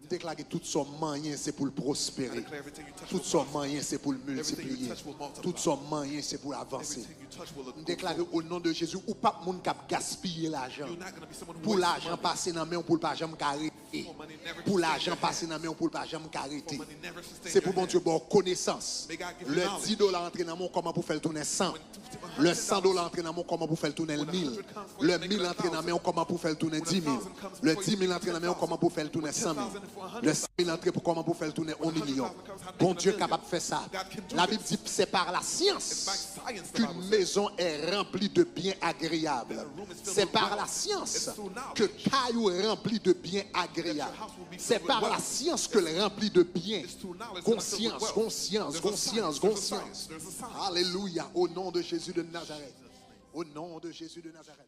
Déclarer tout son moyen, c'est pour le prospérer. Tout son moyen, c'est pour le multiplier. Tout son moyen, c'est pour avancer. Déclarer au nom de Jésus, ou pas monde qui a gaspillé l'argent. Pour l'argent passer dans main, pour pas jamais arrêter. Pour l'argent passer dans main, pour pas jamais arrêter. C'est pour mon Dieu, bon connaissance. Le $10 entré dans mon, comment pour faire tourner 100. Le $100 entré dans mon, comment pour faire tourner 1000. Le 1000 entré dans main, comment pour faire tourner 10 000. Le 10 000 entré dans main, comment pour faire tourner 100 000. Le 100 000 entré pour comment pour faire tourner 1 million. Bon Dieu est capable de faire ça. La Bible dit c'est par la science qu'une maison est remplie de biens agréables. C'est par la science que caillou est rempli de biens agréables. C'est par la science que le remplit de biens. Conscience, conscience, conscience, conscience. Alléluia. Au nom de Jésus de Nazareth. Au nom de Jésus de Nazareth.